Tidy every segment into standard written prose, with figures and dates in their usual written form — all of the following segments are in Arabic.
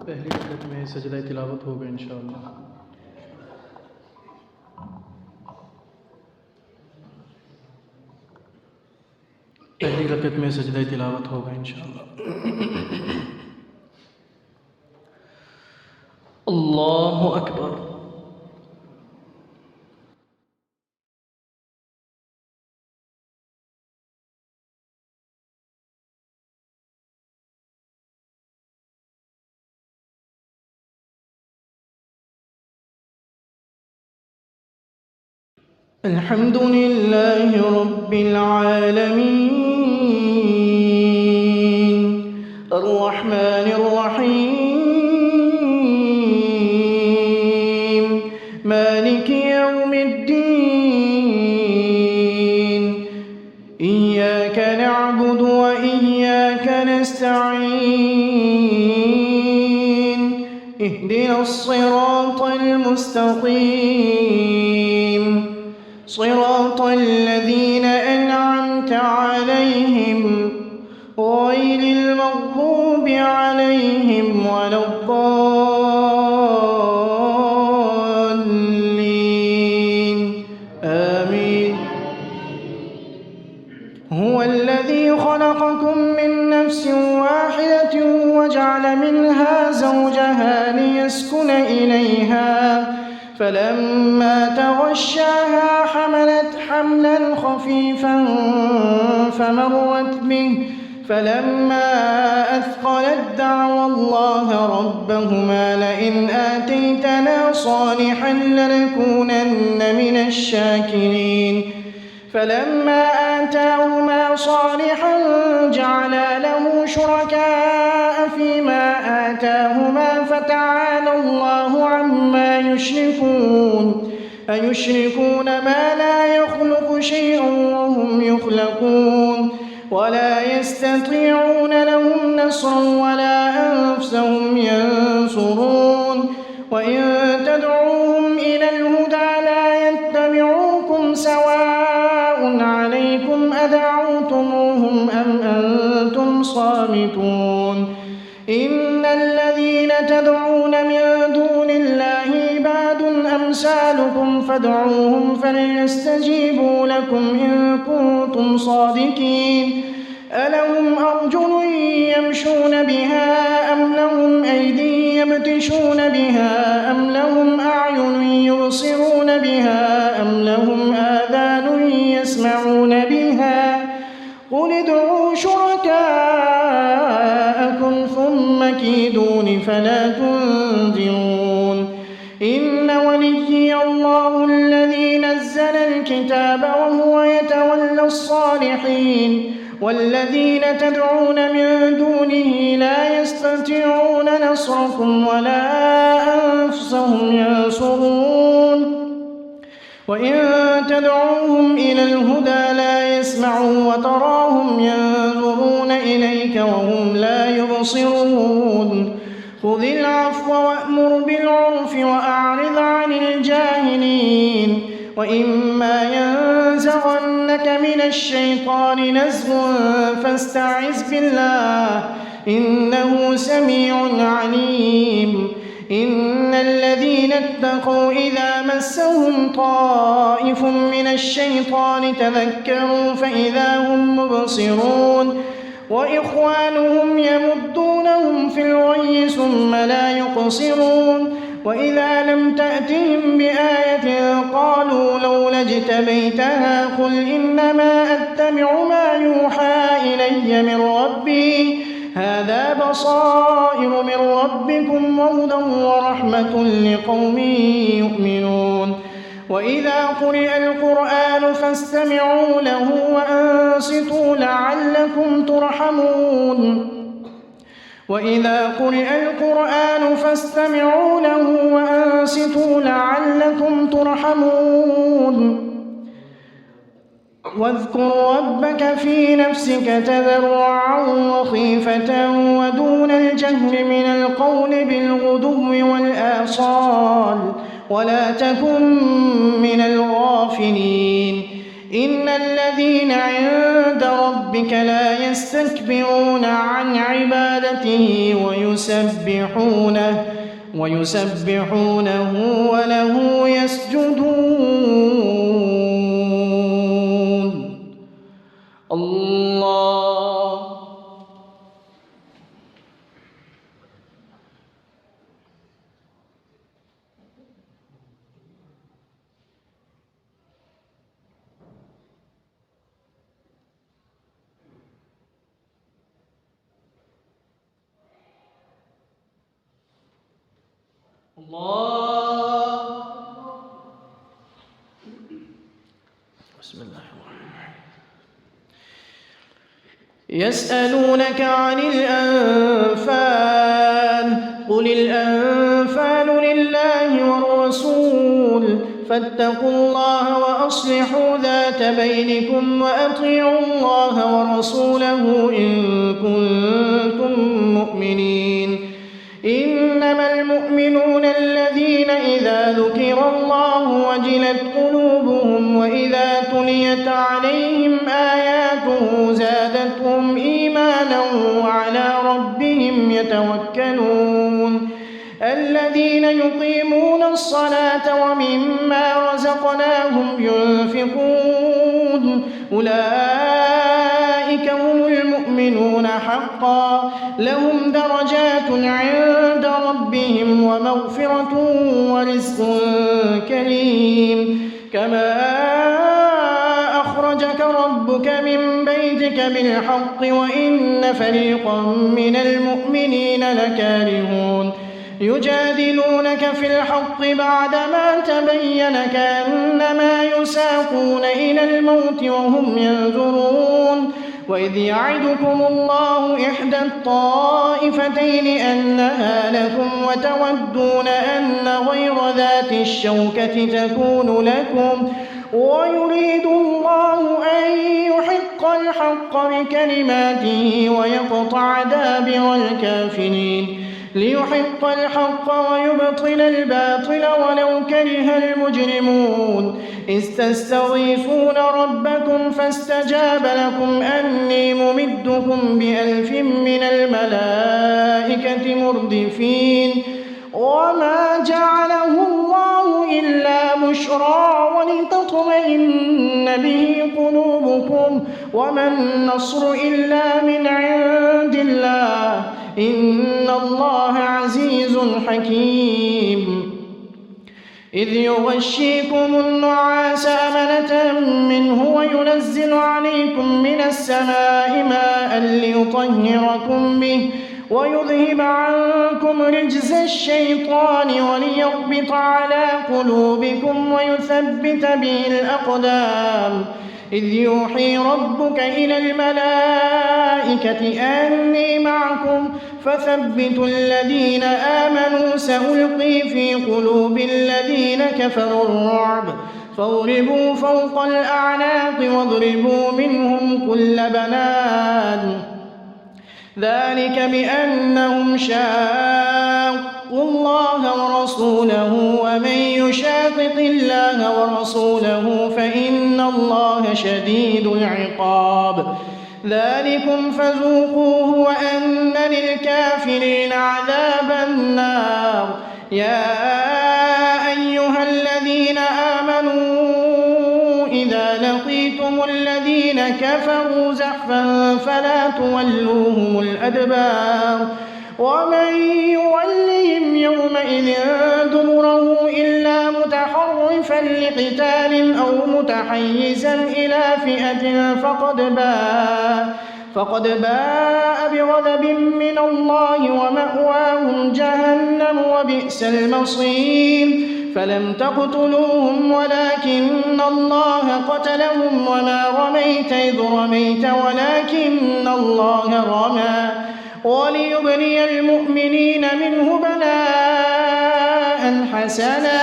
पहली रकअत में सजदा तिलावत होगा इंशाअल्लाह। पहली रकअत में सजदा तिलावत होगा इंशाअल्लाह। अल्लाहु अकबर। अल्हम्दुलिल्लाहि रब्बिल आलमीन अर्रहमानिर रहीम मालिकि यौमिद्दीन इय्याका नअबुदु व इय्याका नस्तईन इहदिनस सिरातल मुस्तक़ीम صراط الذين أنعمت عليهم غير المغضوب عليهم ولا الضالين آمين. هو الذي خلقكم من نفس واحدة وجعل منها زوجها ليسكن إليها فلما تغشاها حملت حملا خفيفا فمرت به فلما أثقلت دعوا الله ربهما لئن آتيتنا صالحا لنكونن من الشاكرين فلما آتاهما صالحا جعلا له شركاء فيما آتاهما فتعالى الله عما يشركون أيشركون ما لا يخلق شيئا وهم يخلقون ولا يستطيعون لهم نصرا ولا أنفسهم ينصرون وإن تدعوهم إلى الهدى لا يتبعوكم سواء عليكم أدعوتموهم أم أنتم صامتون إن الذين تدعون من دون الله عباد أمثالكم فادعوهم فليستجيبوا لكم إن كنتم صادقين ألهم أرجل يمشون بها أم لهم أيدي يبطشون بها أم لهم أعين يبصرون بها أم لهم آذان يسمعون بها قل ادعوا شركاءكم ثم كيدون فلا تنذرون إن وليي الله الذي نزل الكتاب وهو يتولى الصالحين والذين تدعون من دونه لا يستطيعون نصركم ولا أنفسهم ينصرون وإن تدعوهم إلى الهدى لا يسمعوا وتراهم ينظرون إليك وهم لا يبصرون خذ العفو وأمر بالعرف وأعرض عن الجاهلين وإما ينزغنك من الشيطان نزغ فاستعذ بالله إنه سميع عليم إن الذين اتقوا إذا مسهم طائف من الشيطان تذكروا فإذا هم مبصرون وإخوانهم يمدونهم في الغي ثم لا يقصرون وإذا لم تأتهم بآية قالوا لولا اجتبيتها قل إنما أتبع ما يوحى إلي من ربي هذا بصائر من ربكم وهدى ورحمة لقوم يؤمنون وإذا قرئ القرآن فاستمعوا له وأنصتوا لعلكم ترحمون وإذا قرئ القرآن فاستمعوا له وأنصتوا لعلكم ترحمون واذكر ربك في نفسك تضرعا وخيفة ودون الجهر من القول بالغدو والآصال ولا تكن من الغافلين إن الذين عند ربك ربك لا يستكبرون عن عبادته ويسبحونه وله يسجدون. الله الله. بسم الله الرحمن الرحيم. يسألونك عن الأنفال قل الأنفال لله والرسول فاتقوا الله وأصلحوا ذات بينكم وأطيعوا الله ورسوله إن كنتم مؤمنين. إنما المؤمنون الذين إذا ذكر الله وجلت قلوبهم وإذا تليت عليهم آياته زادتهم إيمانا وعلى ربهم يتوكلون. الذين يقيمون الصلاة ومما رزقناهم ينفقون أولئك هم المؤمنون حقا لهم درجات عند ربهم ومغفرة ورزق كريم. كما أخرجك ربك من بيتك بالحق وإن فريقا من المؤمنين لكارهون. يجادلونك في الحق بعدما تبين كأنما يساقون إلى الموت وهم ينظرون. وإذ يعدكم الله إحدى الطائفتين أنها لكم وتودون أن غير ذات الشوكة تكون لكم ويريد الله أن يحق الحق بكلماته ويقطع دابر الكافرين ليحق الحق ويبطل الباطل ولو كره المجرمون. إذ تستغيثون ربكم فاستجاب لكم أني ممدكم ب1000 من الملائكة مردفين. وما جعله الله إلا بشرى ولتطمئن به قلوبكم وما النصر إلا من عند الله إن الله عزيز حكيم. إذ يغشيكم النعاس أمنة منه وينزل عليكم من السماء ماء ليطهركم به ويذهب عنكم رجز الشيطان وليربط على قلوبكم ويثبت به الأقدام. إذ يوحي ربك إلى الملائكة أني معكم فثبتوا الذين آمنوا سألقي في قلوب الذين كفروا الرعب فاضربوا فوق الأعناق واضربوا منهم كل بنان. ذلك بأنهم شاقوا الله ورسوله ومن يشاقق الله ورسوله فإن الله شديد العقاب. ذلكم فذوقوه وأن للكافرين عذاب النار. يا أيها الذين آمنوا إذا لقيتم الذين كفروا زحفا فلا تولوهم الأدبار ومن يولهم يومئذ دبره إلا متحرفا لقتال أو متحيزا إلى فئة فقد باء بغضب من الله ومأواهم جهنم وبئس المصير. فلم تقتلوهم ولكن الله قتلهم وما رميت إذ رميت ولكن الله رمى وليبلي المؤمنين منه بلاء حسنا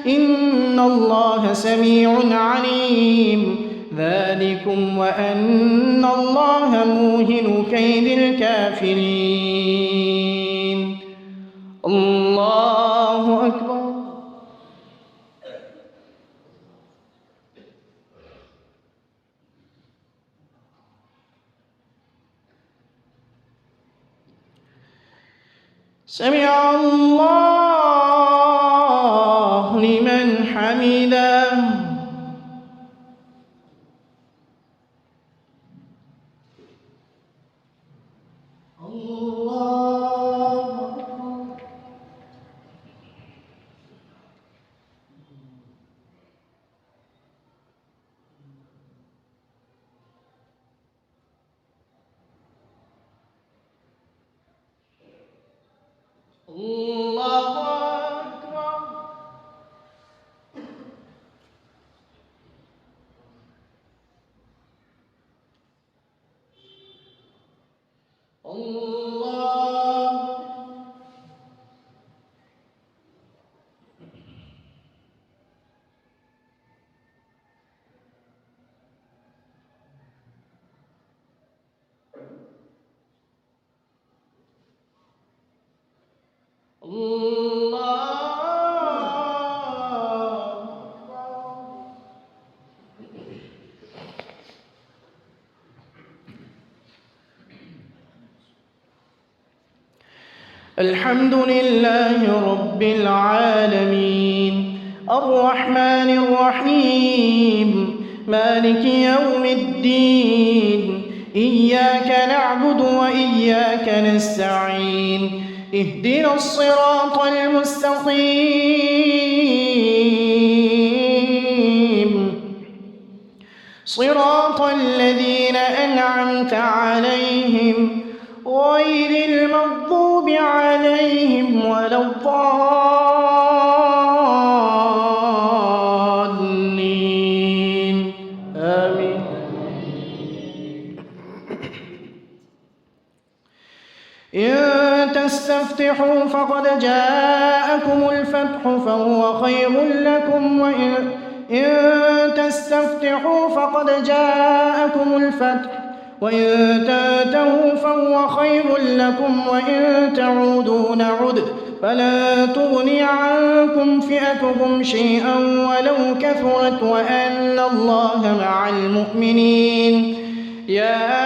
إن الله سميع عليم. ذلكم وأن الله موهن كيد الكافرين. الله أكبر. سمع الله لمن حمده. الله أكبر. الحمد لله رب العالمين الرحمن الرحيم مالك يوم الدين إياك نعبد وإياك نستعين اهدنا الصراط المستقيم صراط الذين أنعمت عليهم غير المغضوب عليهم ولا الضالين آمين. إن تستفتحوا فقد جاءكم الفتح فهو خير لكم إن تستفتحوا فقد جاءكم الفتح وإن تنتهوا فهو خير لكم وإن تعودوا نعد فلن تغني عنكم فئتكم شيئا ولو كثرت وأن الله مع المؤمنين. يا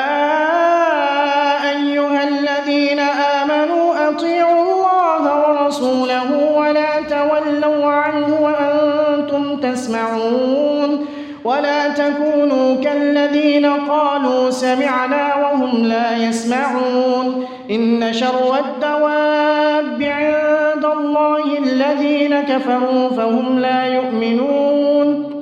أيها الذين آمنوا أطيعوا الله ورسوله ولا تولوا عنه وأنتم تسمعون ولا تكونوا كالذين قالوا سمعنا وهم لا يسمعون. إن شر الدواب عند الله الذين كفروا فهم لا يؤمنون.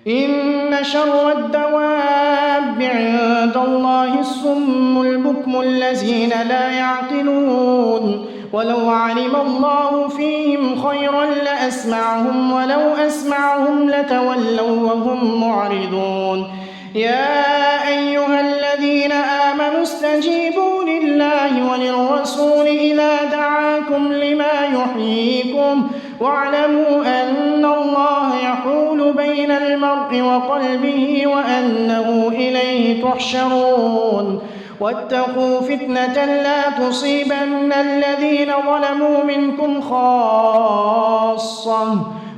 إن شر الدواب عند الله الصم البكم الذين لا يعقلون. ولو علم الله فيهم خيرا لأسمعهم ولو أسمعهم لتولوا وهم معرضون. يا أيها الذين آمنوا استجيبوا لله وللرسول إذا دعاكم لما يحييكم واعلموا أن الله يحول بين المرء وقلبه وأنه إليه تحشرون. واتقوا فتنة لا تصيبن الذين ظلموا منكم خاصة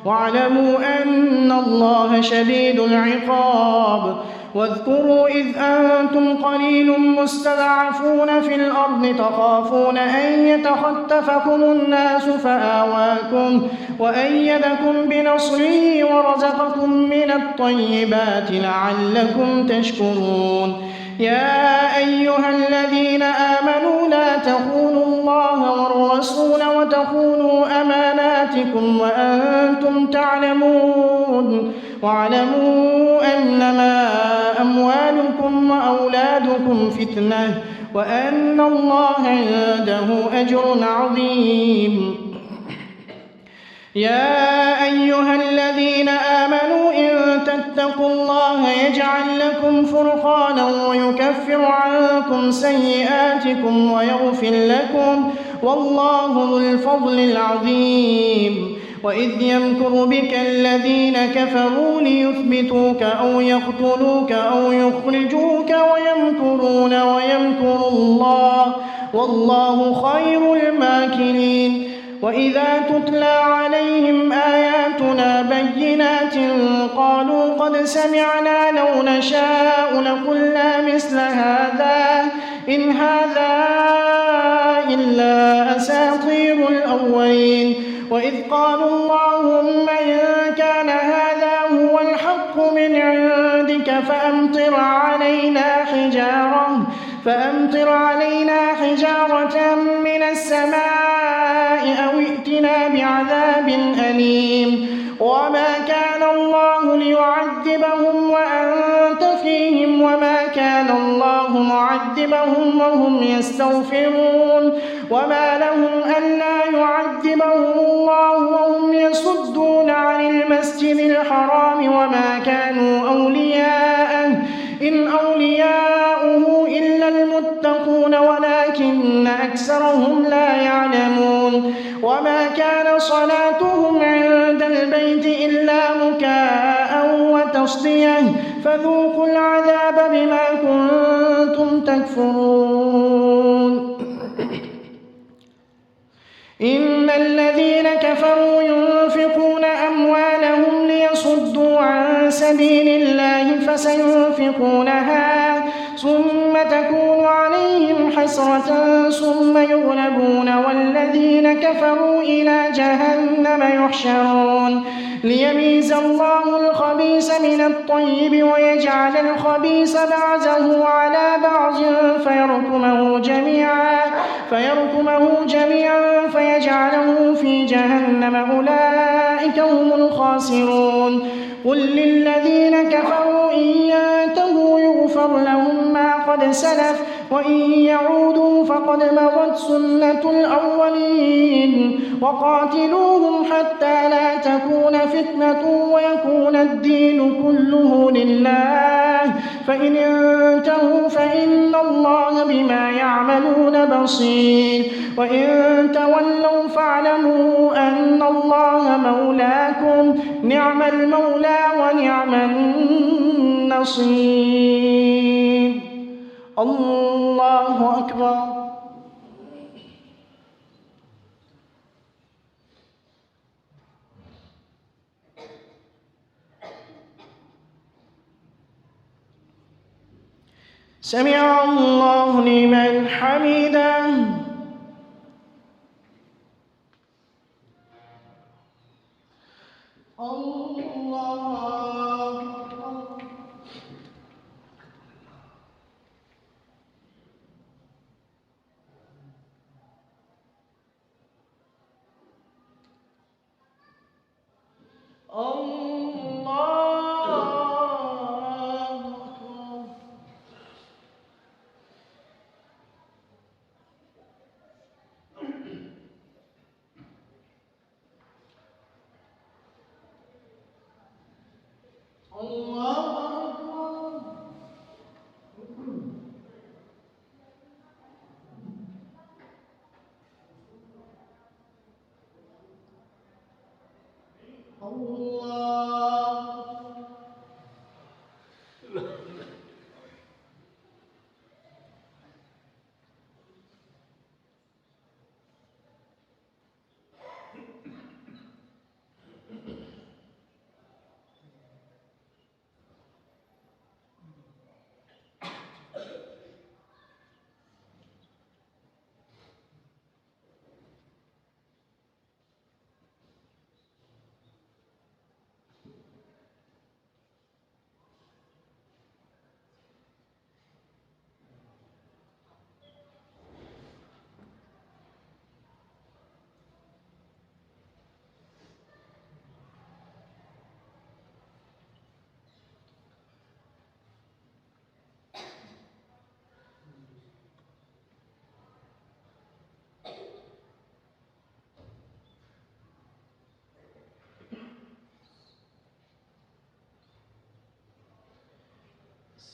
واعلموا أن الله شديد العقاب. واذكروا إذ أنتم قليل مستضعفون في الأرض تخافون أن يتخطفكم الناس فآواكم وأيدكم بنصره ورزقكم من الطيبات لعلكم تشكرون. يا أيها الذين آمنوا لا تخونوا الله والرسول وتخونوا أماناتكم وأنتم تعلمون. واعلموا أنما أموالكم وأولادكم فتنة وأن الله عنده أجر عظيم. يا أيها الذين آمنوا إن تتقوا الله يجعل لكم فرقانا ويكفر عنكم سيئاتكم ويغفر لكم والله ذو الفضل العظيم. وإذ يمكر بك الذين كفروا ليثبتوك أو يقتلوك أو يخرجوك ويمكرون ويمكر الله والله خير الماكرين. وإذا تتلى عليهم آياتنا بينات قالوا قد سمعنا لو نشاء لقلنا مثل هذا إن هذا إلا إلا أساطير الأولين. وإذ قالوا اللهم إن كان هذا هو الحق من عندك فأمطر علينا حجارة من السماء أو ائتنا بعذاب أليم. وما كان الله ليعذبهم وأنت فيهم وما كان الله معذبهم وهم يستغفرون. وما لهم ألا يعذبهم الله وهم يصدون عن المسجد الحرام وما كانوا أولياءه إن أولياؤه إلا المتقون ولكن أكثرهم لا يعلمون. وما كان صلاتهم عند البيت إلا مكاء وتصدية فذوقوا العذاب بما كنتم تكفرون. إن الذين كفروا ينفقون أموالهم ليصدوا عن سبيل الله فسينفقونها ثم تكون عليهم حسرة ثم يغلبون والذين كفروا إلى جهنم يحشرون. ليميز الله الخبيث من الطيب ويجعل الخبيث بعضه على بعض فيركمه جميعا فيجعله في جهنم أولئك هم الخاسرون. قل للذين كفروا إن ينتهوا يغفر لهم ما قد سلف وإن يعودوا فقد مضت سنة الأولين. وقاتلوهم حتى لا تكون فتنة ويكون الدين كله لله فإن انتهوا فإن الله بما يعملون بصير. وإن تولوا فاعلموا أن الله مولاكم نعم المولى ونعم النصير. الله أكبر. سمع الله لمن حمده.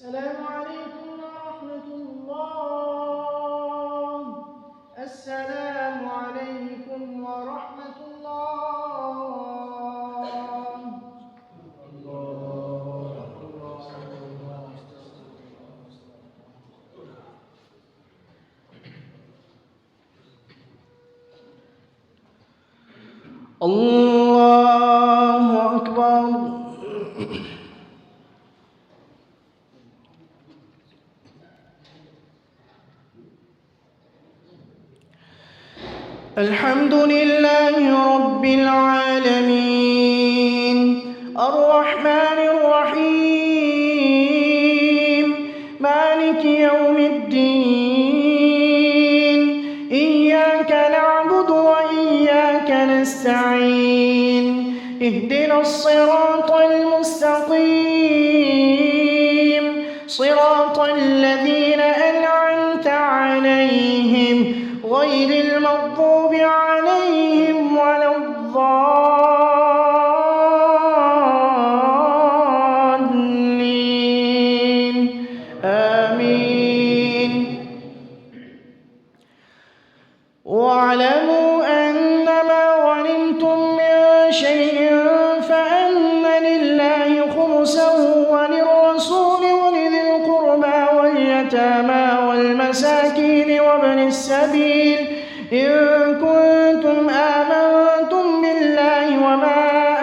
السلام عليكم ورحمة الله. السلام عليكم ورحمة الله. الله أكبر. الحمد لله رب العالمين الرحمن الرحيم مالك يوم الدين إياك نعبد وإياك نستعين اهدنا الصراط المستقيم صراط الذين أنعمت عليهم غير المغضوب عليهم ولا الضالين آمين. واعلموا أنما غنمتم من شيء فأن لله خمسه وللرسول ولذي القربى واليتامى والمساكين وابن السبيل إن كنتم آمنتم بالله وما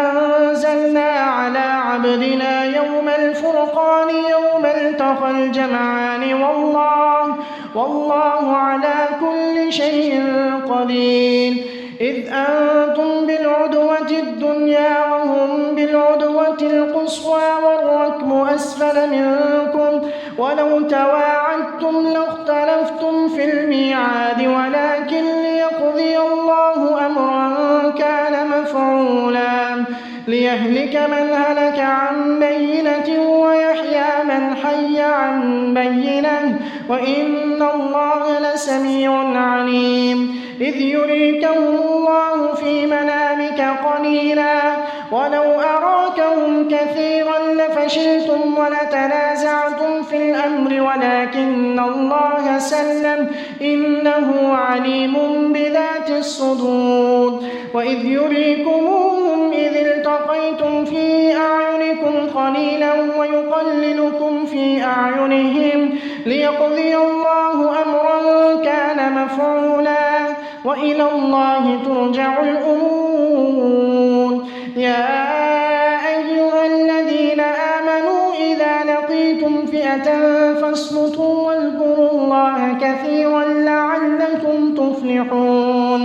أنزلنا على عبدنا يوم الفرقان يوم التقى الجمعان والله على كل شيء قدير. إذ أنتم بالعدوة الدنيا وهم بالعدوة القصوى والركب أسفل منكم ولو تواعدتم لاختلفتم في الميعاد ولكن ليقضي الله أمرا كان مفعولا ليهلك من هلك عن بينة ويحيى من حي عن بينة وإن الله لسميع عليم. إذ يريكهم الله في منامك قليلا ولو أراكهم كثيرا لفشلتم ولتنازعتم في الأمر ولكن الله سلم إنه عليم بذات الصدور. وإذ يريكموهم إذ التقيتم في أعينكم قليلا ويقللكم في أعينهم ليقضي الله أمرا كان مفعولا وإلى الله ترجع الأمور. يا أيها الذين آمنوا إذا لقيتم فئة فاصبتوا واذكروا الله كثيرا لعلكم تفلحون.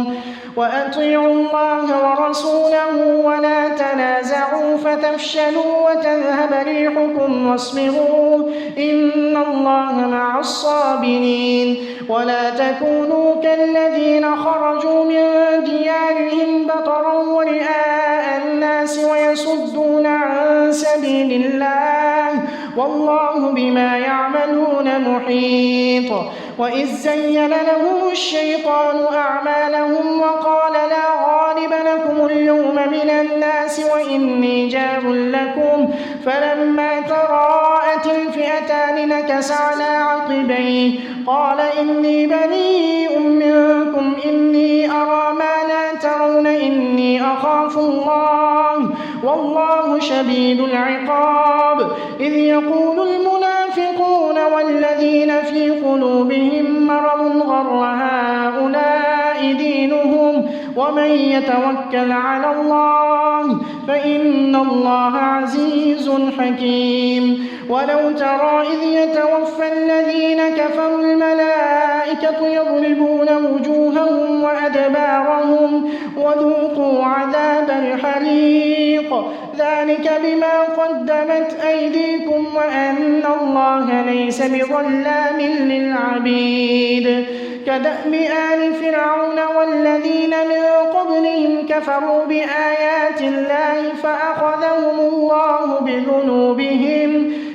وأطيعوا الله ورسوله ولا تنازعوا فتفشلوا وتذهب ريحكم واصبروا إن الله مع الصابرين. ولا تكونوا كالذين خرجوا من ديارهم بطرا ورئاء الناس ويصدون عن سبيل الله والله بما يعملون محيط. وإذ زين لهم الشيطان أعمالهم وقال لا غالب لكم اليوم من الناس وإني جار لكم فلما تراءت الفئتان نكس على عقبيه قال إني بريء منكم إني أرى ما لا ترون إني أخاف الله والله شديد العقاب. إذ يقول المنافقون والذين في قلوبهم مرض غر هؤلاء دينهم ومن يتوكل على الله فإن الله عزيز حكيم. ولو ترى إذ يتوفى الذين كفروا الملائكة يضربون وجوههم وأدبارهم وذوقوا عذاب الحريق ذلك بما قدمت أيديكم وأن الله ليس بظلام للعبيد. كدأب آل فرعون والذين من قبلهم كفروا بآيات الله فأخذهم الله بذنوبهم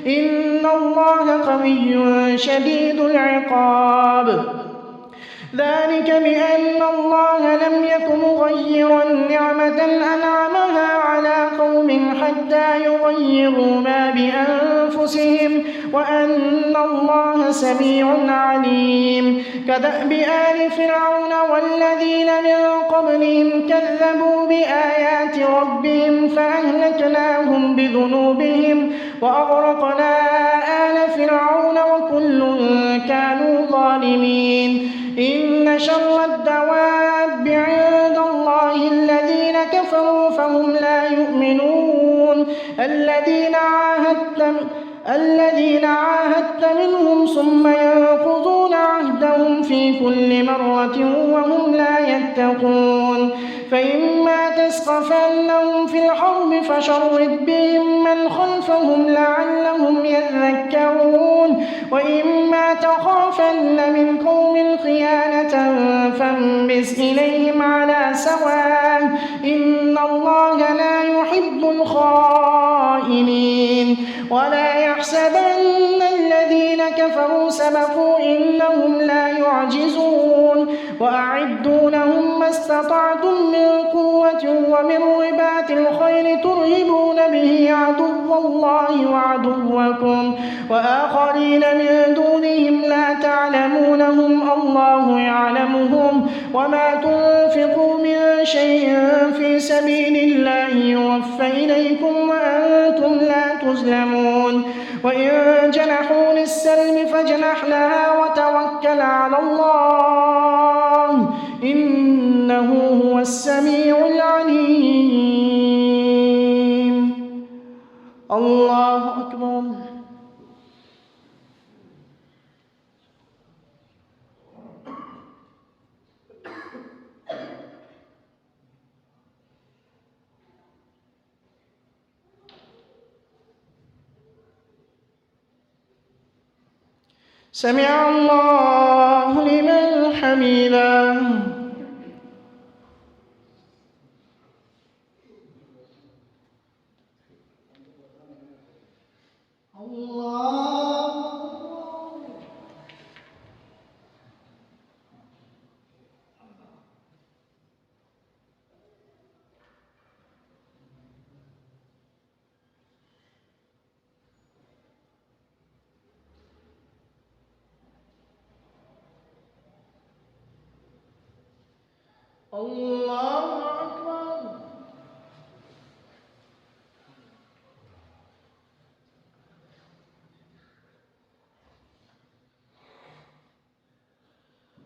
إن الله قوي شديد العقاب. ذلك بأن الله لم يك مغيرا نعمة أنعمها على قوم حتى يغيروا ما بأنفسهم وأن الله سميع عليم. كدأب آل فرعون والذين من قبلهم كذبوا بآيات ربهم فأهلكناهم بذنوبهم وأغرقنا آل فرعون وكل كانوا ظالمين. إن شر الدواب عند الله الذين كفروا فهم لا يؤمنون الذين عاهدت منهم ثم ينقضون عهدهم في كل مرة وهم لا يتقون فإما تثقفنهم في الحرب فشرد بهم من خلفهم لعلهم يذكرون وإما تخافن من قوم خيانة فانبذ إليهم على سواء إن الله لا يحب الخائنين ولا يحسبن الذين كفروا سبقوا إنهم لا يعجزون وأعدوا لهم ما استطعتم من قوة ومن رباط الخيل ترهبون به عدو الله وعدوكم وآخرين من دونهم لا تعلمونهم الله يعلمهم وما تنفقوا من شيء في سبيل الله يوفى إليكم وأنتم لا تظلمون وإن جنحوا للسلم فاجنح لها وتوكل على الله إنه هو السميع العليم. الله أكبر. سمع الله لمن حمده. الله أكبر.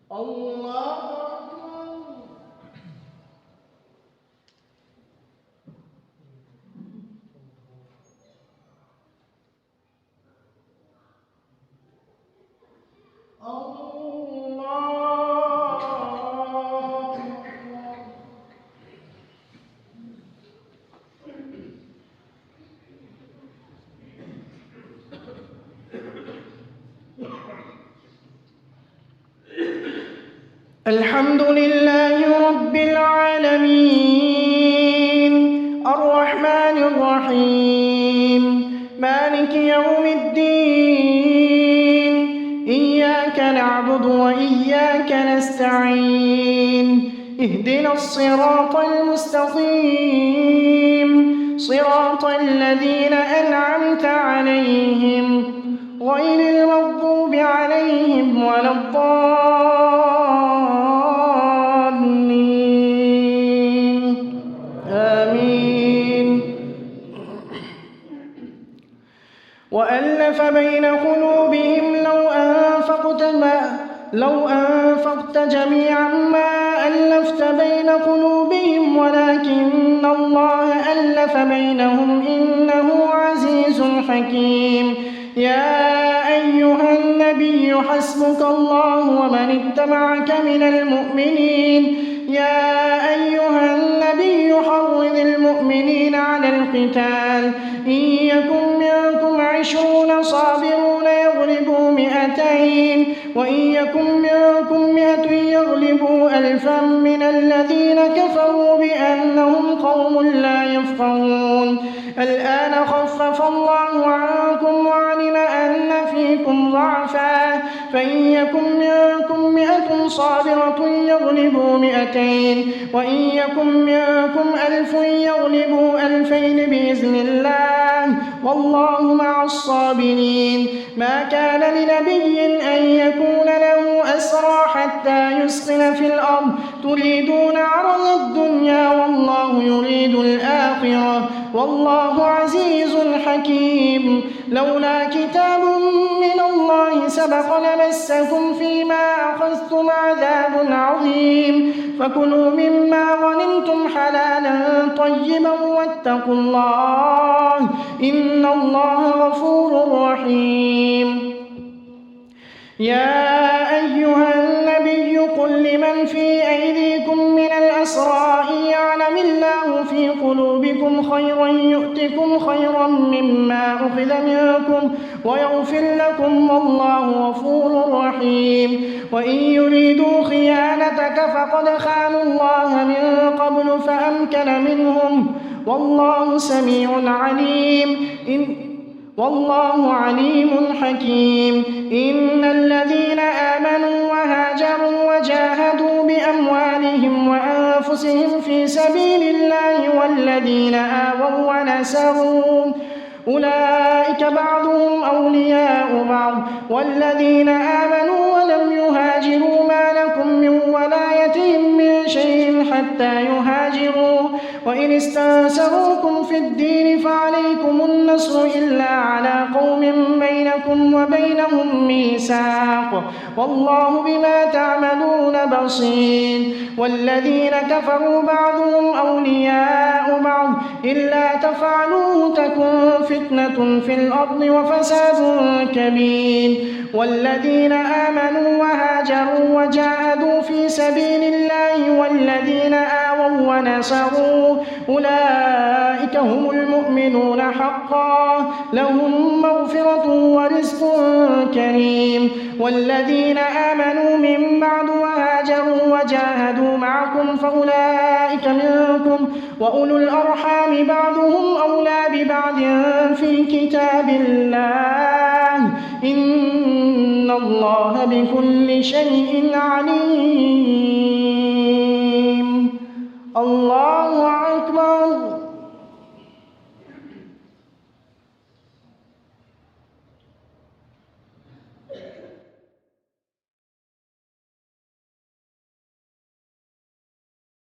الله أكبر. الحمد لله رب العالمين الرحمن الرحيم مالك يوم الدين إياك نعبد وإياك نستعين اهدنا الصراط المستقيم صراط الذين أنعمت عليهم غير المغضوب عليهم ولا الضالين آمين. وألف بين قلوبهم لو أنفقت جميعا ما ألفت بين قلوبهم ولكن الله ألف بينهم إنه عزيز حكيم. يا أيها النبي حسبك الله ومن اتبعك من المؤمنين. يا أيها النبي حرض المؤمنين على القتال إن يكن منكم 20 صابرون يغلبوا 200 وإن يكن منكم 100 يغلبوا 1000 من الذين كفروا بأنهم قوم لا يفقهون. الآن خفف الله عنكم وعلم أن فيكم ضعفا فإن يكن منكم 100 صابرة يغلبوا 200 وإن يكن منكم 1000 يغلبوا 2000 بإذن الله والله مع الصابرين. ما كان لنبي أن يكون له أسرى حتى يسخن في الأرض تريدون عرض الدنيا والله يريد الآخرة والله عزيز حكيم. لولا كتاب من الله سبق لمسكم فيما أخذتم عذاب عظيم فكلوا مما غنمتم حلالا طيبا واتقوا الله إن الله غفور رحيم يا أيها النبي قل لمن في أيديكم من الأسرى إن يعلم الله في قلوبكم خيرا يؤتكم خيرا مما أخذ منكم ويغفر لكم والله غفور رحيم وإن يريدوا خيانتك فقد خانوا الله من قبل فأمكن منهم والله سميع عليم والله عليم حكيم إن الذين آمنوا وهاجروا وجاهدوا بأموالهم وأنفسهم في سبيل الله والذين آووا ونصروا أولئك بعضهم أولياء بعض والذين آمنوا ولم يهاجروا ما لكم من ولايتهم من شيء حتى يهاجروا وإن استنصروكم في الدين فعليكم النصر إلا على قوم بينكم وبينهم ميثاق والله بما تعملون بصير والذين كفروا بعضهم أولياء بعض إلا تفعلوه تكن فتنة في الأرض وفساد كبير والذين آمنوا وهاجروا وجاهدوا في سبيل الله والذين آووا ونصروا أولئك هم المؤمنون حقا لهم مغفرة ورزق كريم والذين آمنوا من بعد وهاجروا وجاهدوا معكم فأولئك منكم وأولو الأرحام بعضهم أولى ببعض في كتاب الله إن الله بكل شيء عليم الله